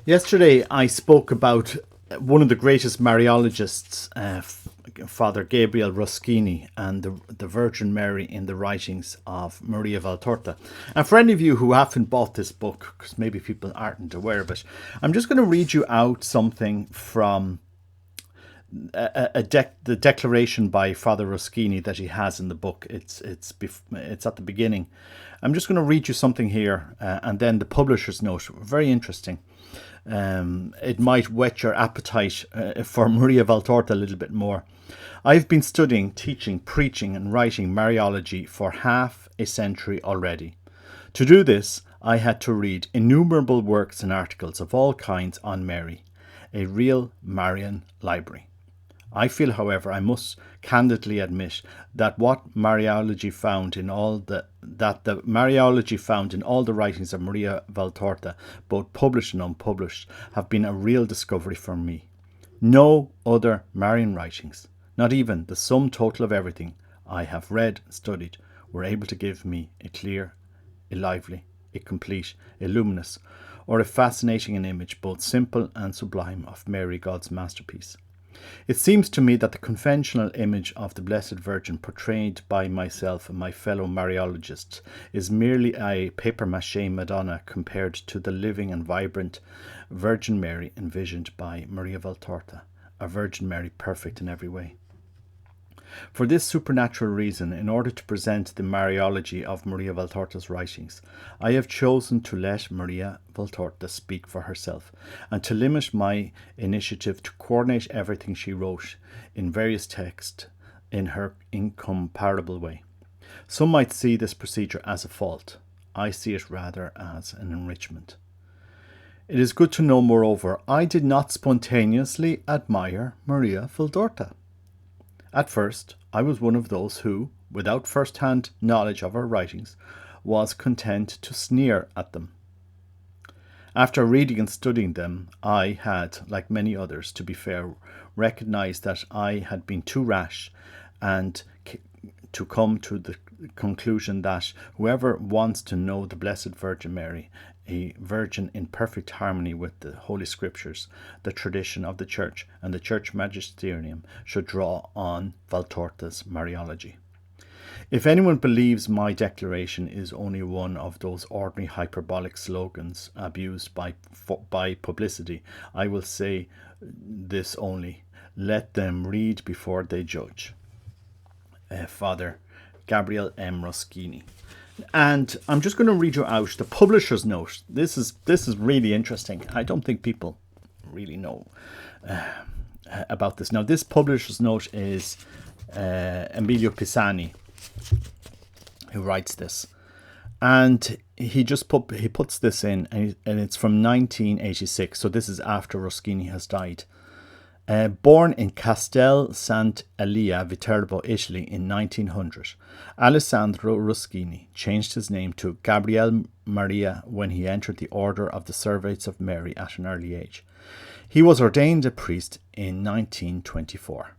Yesterday I spoke about one of the greatest Mariologists, Father Gabriel Roskini, and the Virgin Mary in the writings of Maria Valtorta. And for any of you who haven't bought this book, because maybe people aren't aware of it, I'm just going to read you out something from the declaration by Father Roskini that he has in the book. It's at the beginning. I'm just going to read you something here, and then the publisher's note. Very interesting. It might whet your appetite for Maria Valtorta a little bit more. I've been studying, teaching, preaching and writing Mariology for half a century already. To do this, I had to read innumerable works and articles of all kinds on Mary, a real Marian library. I feel, however, I must candidly admit that what Mariology found in all the Mariology found in all the writings of Maria Valtorta, both published and unpublished, have been a real discovery for me. No other Marian writings, not even the sum total of everything I have read and studied, were able to give me a clear, a lively, a complete, a luminous, or a fascinating an image, both simple and sublime, of Mary, God's masterpiece. It seems to me that the conventional image of the Blessed Virgin portrayed by myself and my fellow Mariologists is merely a papier-mâché Madonna compared to the living and vibrant Virgin Mary envisioned by Maria Valtorta, a Virgin Mary perfect in every way. For this supernatural reason, in order to present the Mariology of Maria Valtorta's writings, I have chosen to let Maria Valtorta speak for herself, and to limit my initiative to coordinate everything she wrote in various texts in her incomparable way. Some might see this procedure as a fault. I see it rather as an enrichment. It is good to know, moreover, I did not spontaneously admire Maria Valtorta. At first, I was one of those who, without first-hand knowledge of her writings, was content to sneer at them. After reading and studying them, I had, like many others, to be fair, recognized that I had been too rash, and to come to the conclusion that whoever wants to know the Blessed Virgin Mary, a virgin in perfect harmony with the Holy Scriptures, the tradition of the Church, and the Church Magisterium, should draw on Valtorta's Mariology. If anyone believes my declaration is only one of those ordinary hyperbolic slogans abused by publicity, I will say this only: let them read before they judge. Father Gabriel M. Roskini. And I'm just going to read you out the publisher's note. This is really interesting. I don't think people really know about this. Now, this publisher's note is Emilio Pisani, who writes this, and he puts this in, and it's from 1986. So this is after Roskini has died. Born in Castel Sant'Elia, Viterbo, Italy in 1900, Alessandro Roskini changed his name to Gabriel Maria when he entered the Order of the Servants of Mary at an early age. He was ordained a priest in 1924.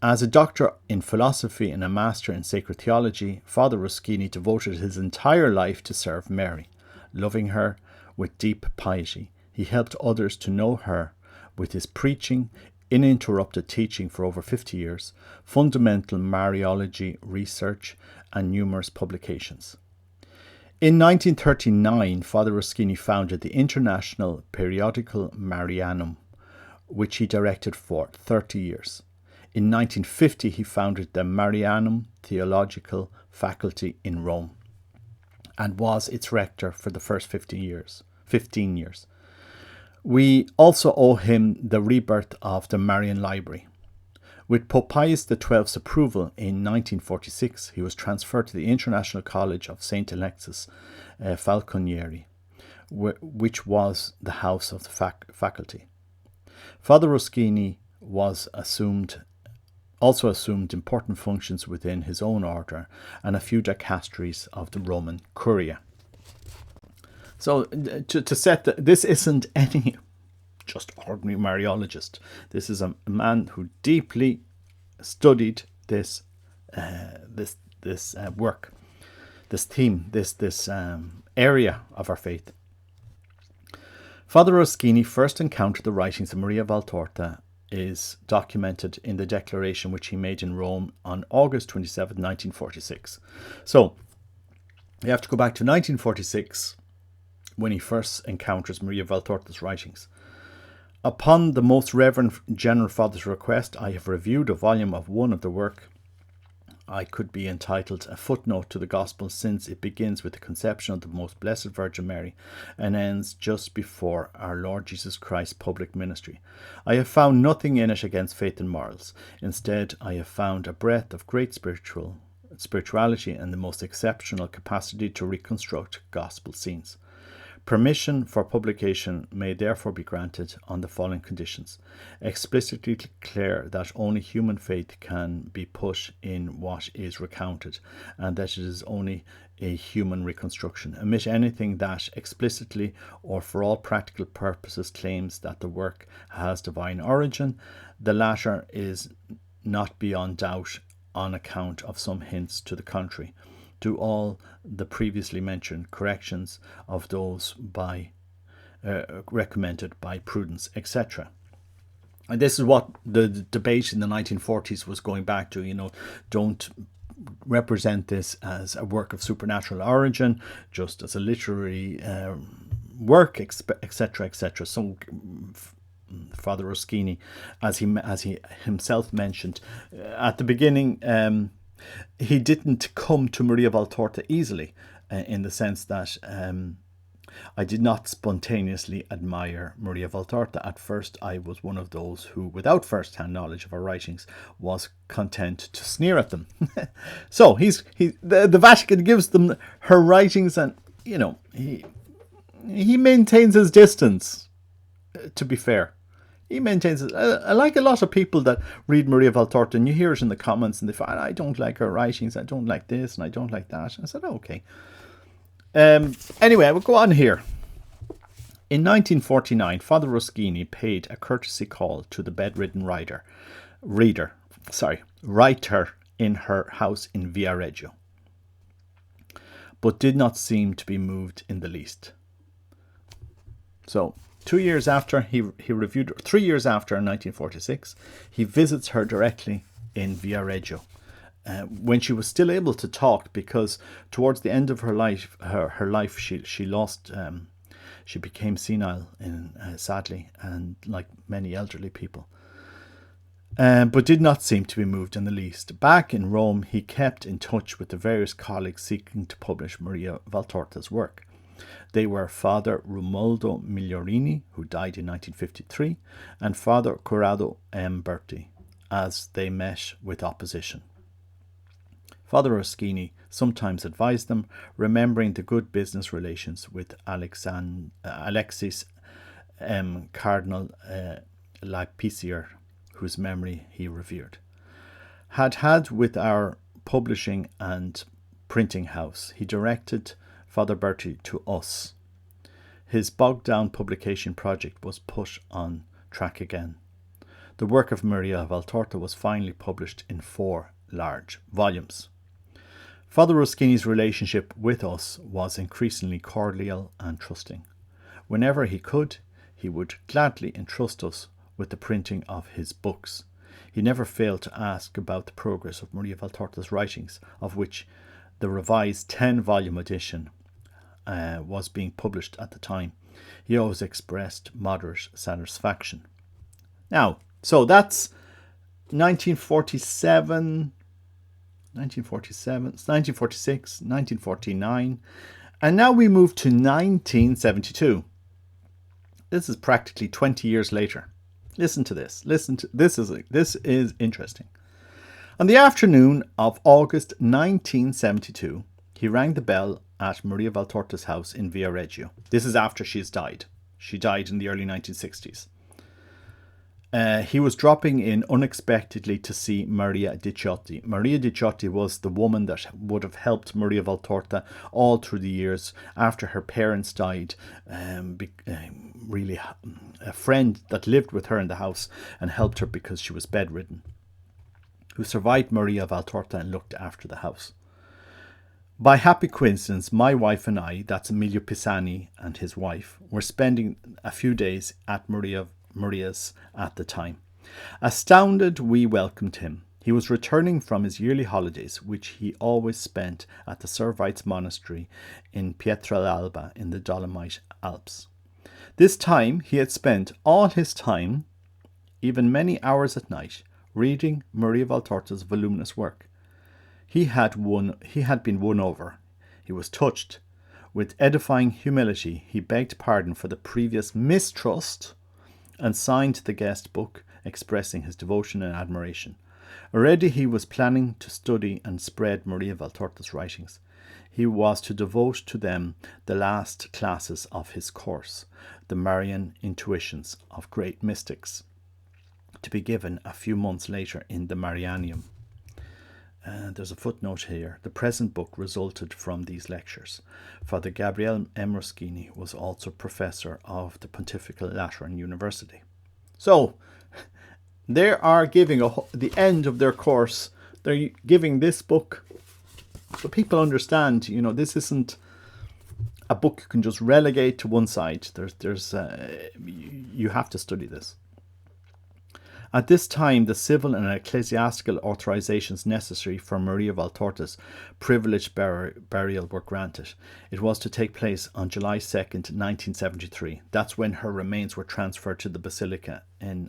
As a doctor in philosophy and a master in sacred theology, Father Roskini devoted his entire life to serve Mary. Loving her with deep piety, he helped others to know her with his preaching, uninterrupted teaching for over 50 years, fundamental Mariology research, and numerous publications. In 1939, Father Roskini founded the international periodical Marianium, which he directed for 30 years. In 1950, he founded the Marianium Theological Faculty in Rome and was its rector for the first 15 years. We also owe him the rebirth of the Marian Library. With Pope Pius XII's approval in 1946, he was transferred to the International College of St. Alexis Falconieri, which was the house of the faculty. Father Roskini also assumed important functions within his own order and a few dicasteries of the Roman Curia. So to set this isn't any just ordinary Mariologist. This is a man who deeply studied this work, this theme, this area of our faith. Father Roskini first encountered the writings of Maria Valtorta is documented in the declaration which he made in Rome on August 27, 1946. So, you have to go back to 1946 when he first encounters Maria Valtorta's writings. Upon the Most Reverend General Father's request, I have reviewed a volume of one of the work I could be entitled A Footnote to the Gospel, since it begins with the conception of the Most Blessed Virgin Mary and ends just before our Lord Jesus Christ's public ministry. I have found nothing in it against faith and morals. Instead, I have found a breadth of great spirituality and the most exceptional capacity to reconstruct gospel scenes. Permission for publication may therefore be granted on the following conditions. Explicitly declare that only human faith can be put in what is recounted, and that it is only a human reconstruction. Omit anything that explicitly or for all practical purposes claims that the work has divine origin. The latter is not beyond doubt on account of some hints to the contrary. Do all the previously mentioned corrections of those recommended by prudence, etc. And this is what the debate in the 1940s was going back to. Don't represent this as a work of supernatural origin, just as a literary work, etc., etc. So Father Roskini, as he himself mentioned at the beginning, he didn't come to Maria Valtorta easily, in the sense that I did not spontaneously admire Maria Valtorta. At first, I was one of those who, without first-hand knowledge of her writings, was content to sneer at them. So the Vatican gives them her writings, and he maintains his distance. To be fair. He maintains it. Like a lot of people that read Maria Valtorta, and you hear it in the comments, and they find, I don't like her writings, I don't like this, and I don't like that. And I said, okay. Anyway, I will go on here. In 1949, Father Roskini paid a courtesy call to the bedridden writer in her house in Viareggio, but did not seem to be moved in the least. So, 2 years after, he reviewed her. 3 years after, in 1946, he visits her directly in Viareggio, when she was still able to talk, because towards the end of her life, she lost, she became senile, sadly, and like many elderly people, but did not seem to be moved in the least. Back in Rome, he kept in touch with the various colleagues seeking to publish Maria Valtorta's work. They were Father Romualdo Migliorini, who died in 1953, and Father Corrado M. Berti, as they met with opposition. Father Roskini sometimes advised them, remembering the good business relations with Alexis M. Cardinal Lapicier, whose memory he revered. Had with our publishing and printing house, he directed Father Berti to us. His bogged-down publication project was put on track again. The work of Maria Valtorta was finally published in 4 large volumes. Father Roskini's relationship with us was increasingly cordial and trusting. Whenever he could, he would gladly entrust us with the printing of his books. He never failed to ask about the progress of Maria Valtorta's writings, of which the revised 10-volume edition was being published at the time. He always expressed moderate satisfaction. Now, so that's 1947, 1946, 1949, and now we move to 1972. This is practically 20 years later. Listen to this. This is interesting. On the afternoon of August 1972, he rang the bell at Maria Valtorta's house in Viareggio. This is after she's died. She died in the early 1960s. He was dropping in unexpectedly to see Maria di Ciotti. Maria di Ciotti was the woman that would have helped Maria Valtorta all through the years after her parents died. Really a friend that lived with her in the house and helped her because she was bedridden, who survived Maria Valtorta and looked after the house. By happy coincidence, my wife and I, that's Emilio Pisani and his wife, were spending a few days at Maria's at the time. Astounded, we welcomed him. He was returning from his yearly holidays, which he always spent at the Servites monastery in Pietralaba in the Dolomite Alps. This time he had spent all his time, even many hours at night, reading Maria Valtorta's voluminous work. He had been won over. He was touched. With edifying humility, he begged pardon for the previous mistrust and signed the guest book, expressing his devotion and admiration. Already he was planning to study and spread Maria Valtorta's writings. He was to devote to them the last classes of his course, the Marian Intuitions of Great Mystics, to be given a few months later in the Marianium. There's a footnote here. The present book resulted from these lectures. Father Gabriel M. Roskini was also professor of the Pontifical Lateran University. So, they are giving the end of their course. They're giving this book so people understand, this isn't a book you can just relegate to one side. You have to study this. At this time, the civil and ecclesiastical authorizations necessary for Maria Valtorta's privileged burial were granted. It was to take place on July 2nd, 1973. That's when her remains were transferred to the Basilica in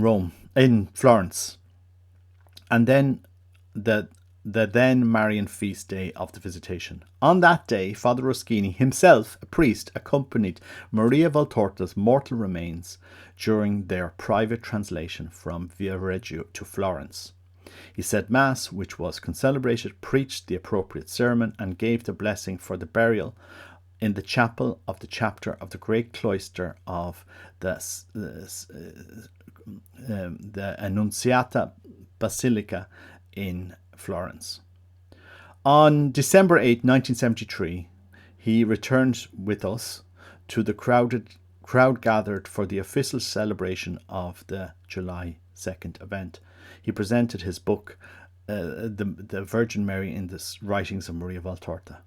Rome, in Florence. And then the then Marian feast day of the Visitation. On that day, Father Roskini, himself a priest, accompanied Maria Valtorta's mortal remains during their private translation from Viareggio to Florence. He said Mass, which was concelebrated, preached the appropriate sermon, and gave the blessing for the burial in the chapel of the chapter of the great cloister of the Annunziata Basilica in Florence. On December 8, 1973, he returned with us to the crowd gathered for the official celebration of the July 2nd event. He presented his book, The Virgin Mary in the Writings of Maria Valtorta.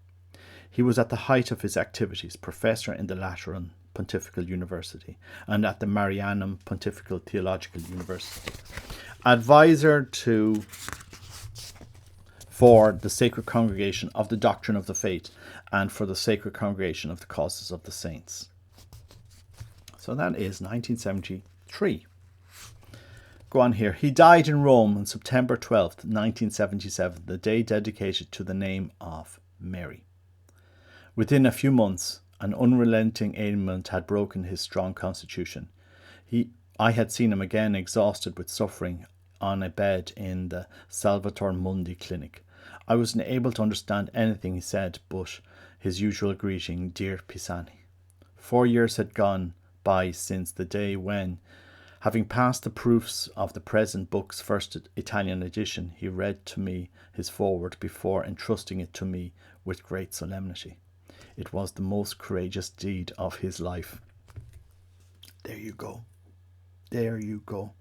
He was at the height of his activities, professor in the Lateran Pontifical University and at the Marianium Pontifical Theological University, advisor for the Sacred Congregation of the Doctrine of the Faith and for the Sacred Congregation of the Causes of the Saints. So that is 1973. Go on here. He died in Rome on September 12th, 1977, the day dedicated to the name of Mary. Within a few months, an unrelenting ailment had broken his strong constitution. I had seen him again exhausted with suffering on a bed in the Salvator Mundi clinic. I wasn't able to understand anything he said but his usual greeting, "Dear Pisani." 4 years had gone by since the day when, having passed the proofs of the present book's first Italian edition, he read to me his foreword before entrusting it to me with great solemnity. It was the most courageous deed of his life. There you go. There you go.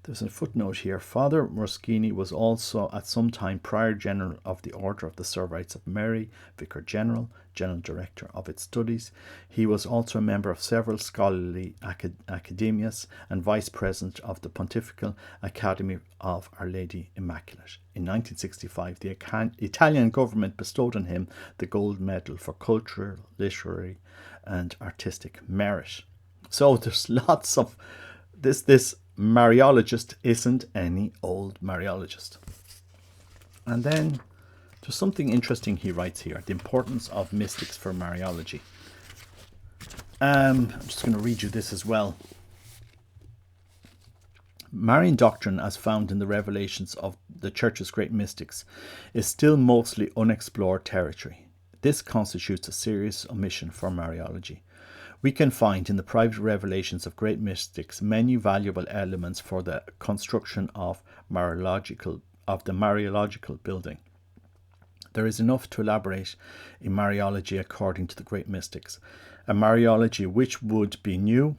There's a footnote here. Father Roskini was also at some time Prior General of the Order of the Servites of Mary, Vicar General, General Director of its studies. He was also a member of several scholarly academias and Vice President of the Pontifical Academy of Our Lady Immaculate. In 1965, the Italian government bestowed on him the Gold Medal for Cultural, Literary and Artistic Merit. So there's lots of this Mariologist isn't any old Mariologist. And then there's something interesting he writes here, the importance of mystics for Mariology. I'm just going to read you this as well. Marian doctrine, as found in the revelations of the Church's great mystics, is still mostly unexplored territory. This constitutes a serious omission for Mariology. We can find in the private revelations of great mystics many valuable elements for the construction of the Mariological building. There is enough to elaborate in Mariology according to the great mystics, a Mariology which would be new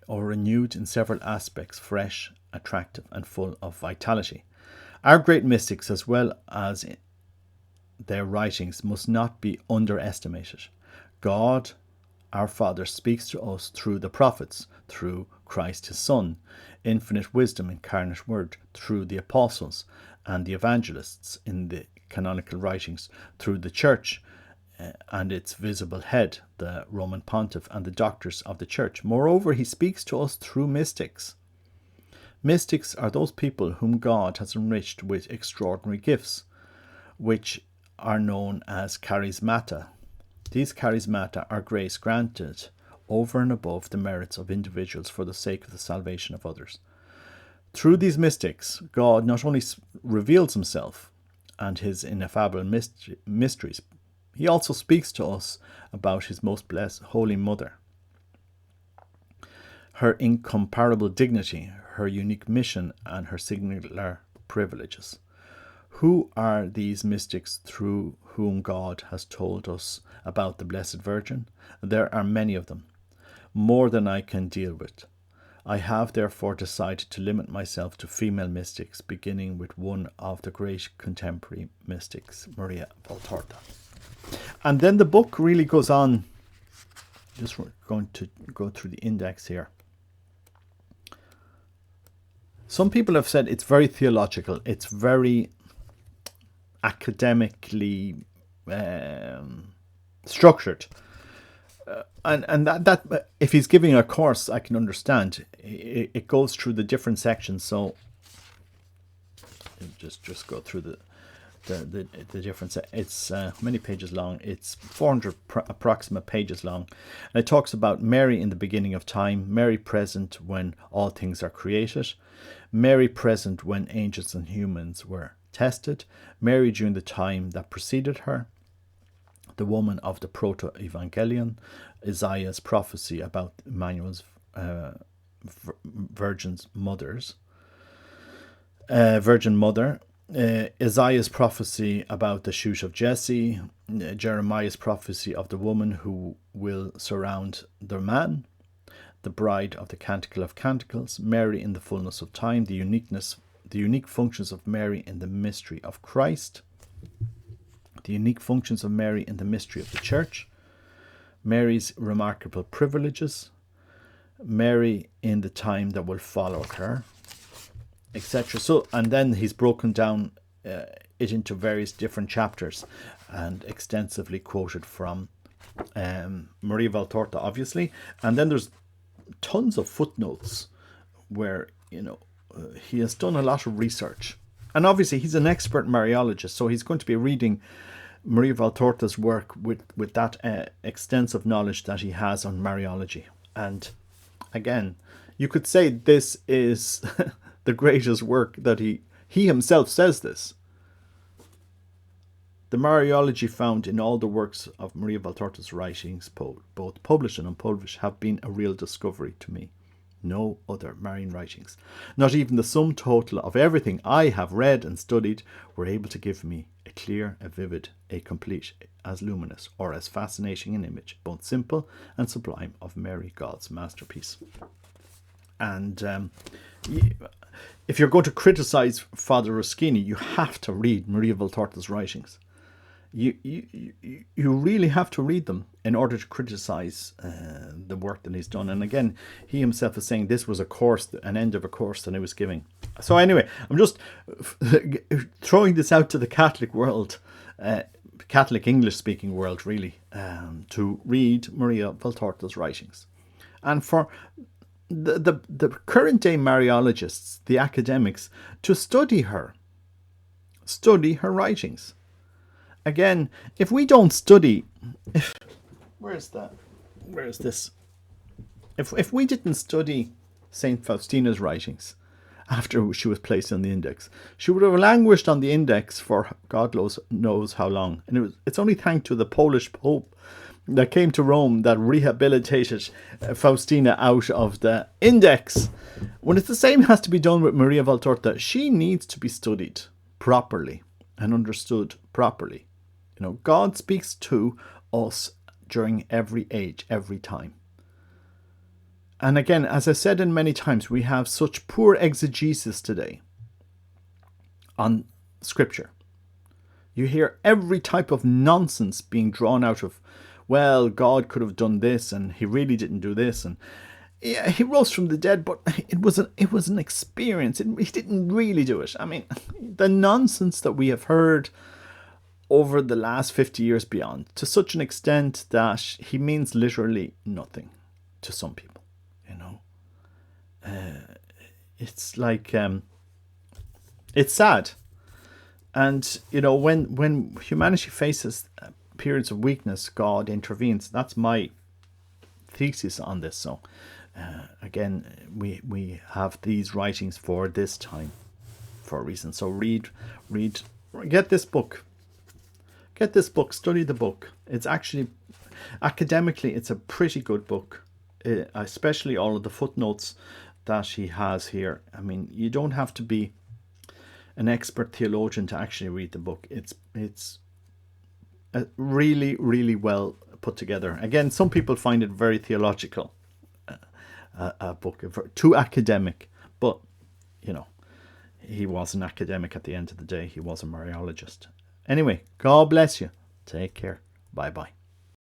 or renewed in several aspects, fresh, attractive and full of vitality. Our great mystics, as well as their writings, must not be underestimated. God, our Father, speaks to us through the prophets, through Christ his Son, infinite wisdom, incarnate word, through the apostles and the evangelists in the canonical writings, through the church and its visible head, the Roman pontiff, and the doctors of the church. Moreover, he speaks to us through mystics. Mystics are those people whom God has enriched with extraordinary gifts, which are known as charismata. These charismata are grace granted over and above the merits of individuals for the sake of the salvation of others. Through these mystics, God not only reveals himself and his ineffable mysteries, he also speaks to us about his most blessed Holy Mother, her incomparable dignity, her unique mission, and her singular privileges. Who are these mystics through whom God has told us about the Blessed Virgin? There are many of them, more than I can deal with. I have therefore decided to limit myself to female mystics, beginning with one of the great contemporary mystics, Maria Valtorta. And then the book really goes on. Just going to go through the index here. Some people have said it's very theological. It's very academically structured. And that if he's giving a course, I can understand. It goes through the different sections. So just go through the difference. It's many pages long. It's 400 approximate pages long, and it talks about Mary in the beginning of time, Mary present when all things are created, Mary present when angels and humans were tested, Mary during the time that preceded her, the woman of the proto-evangelion, Isaiah's prophecy about Emmanuel's virgin mother, Isaiah's prophecy about the shoot of Jesse, Jeremiah's prophecy of the woman who will surround the man, the bride of the Canticle of Canticles, Mary in the fullness of time, the unique functions of Mary in the mystery of Christ, the unique functions of Mary in the mystery of the Church, Mary's remarkable privileges, Mary in the time that will follow her, etc. So, and then he's broken down it into various different chapters and extensively quoted from Maria Valtorta, obviously. And then there's tons of footnotes where, he has done a lot of research. And obviously he's an expert Mariologist, so he's going to be reading Maria Valtorta's work with that extensive knowledge that he has on Mariology. And again, you could say this is the greatest work that he himself says this. The Mariology found in all the works of Maria Valtorta's writings, both published and unpublished, have been a real discovery to me. No other Marian writings, not even the sum total of everything I have read and studied, were able to give me a clear, a vivid, a complete, as luminous or as fascinating an image, both simple and sublime, of Mary, God's masterpiece. And if you're going to criticize Father Roskini, you have to read Maria Valtorta's writings. You really have to read them in order to criticize the work that he's done. And again, he himself is saying this was a course, an end of a course that I was giving. So anyway, I'm just throwing this out to the Catholic world, Catholic English-speaking world, really, to read Maria Valtorta's writings. And for the current day Mariologists, the academics, to study her writings. Again, if we don't study, if we didn't study Saint Faustina's writings after she was placed on the index, she would have languished on the index for God knows how long. And it's only thanks to the Polish Pope that came to Rome that rehabilitated Faustina out of the index. When it's the same has to be done with Maria Valtorta, she needs to be studied properly and understood properly. God speaks to us during every age, every time. And again, as I said in many times, we have such poor exegesis today on Scripture. You hear every type of nonsense being drawn out of, well, God could have done this and he really didn't do this, and yeah, he rose from the dead, but it was an experience. He didn't really do it. I mean, the nonsense that we have heard over the last 50 years beyond, to such an extent that he means literally nothing to some people, you know. It's like, it's sad. And, you know, when humanity faces periods of weakness, God intervenes. That's my thesis on this. So, again, we have these writings for this time for a reason. So read, get this book. Get this book, study the book. It's actually, academically, it's a pretty good book, especially all of the footnotes that he has here. I mean, you don't have to be an expert theologian to actually read the book. It's really, really well put together. Again, some people find it very theological, a book, too academic, but, you know, he was an academic at the end of the day. He was a Mariologist. Anyway, God bless you. Take care. Bye-bye.